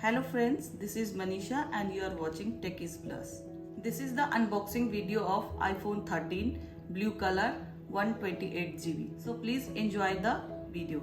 Hello friends, this is Manisha and you are watching Techies Plus. This is the unboxing video of iPhone 13 blue color 128 GB. So please enjoy the video.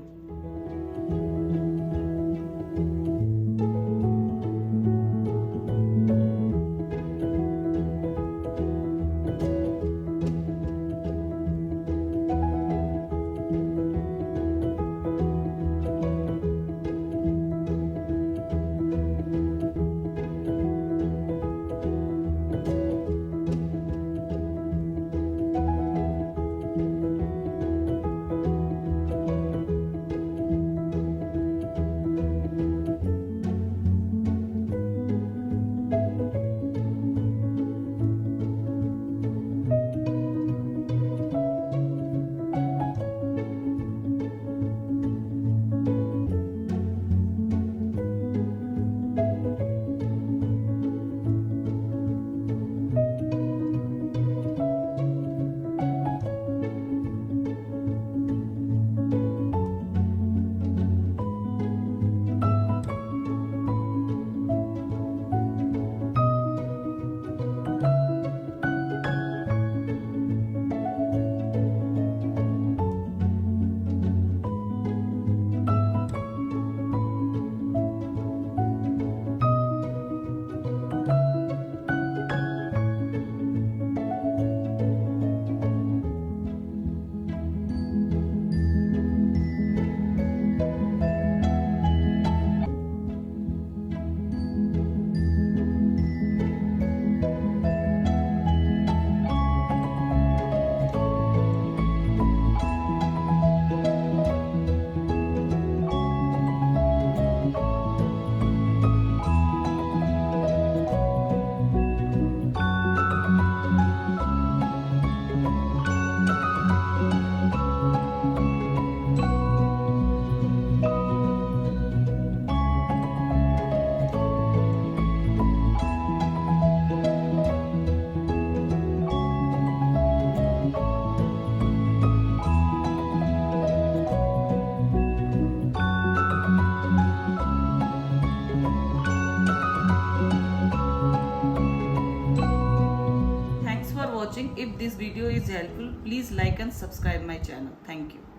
Thanks for watching. If this video is helpful, please like and subscribe my channel. Thank you.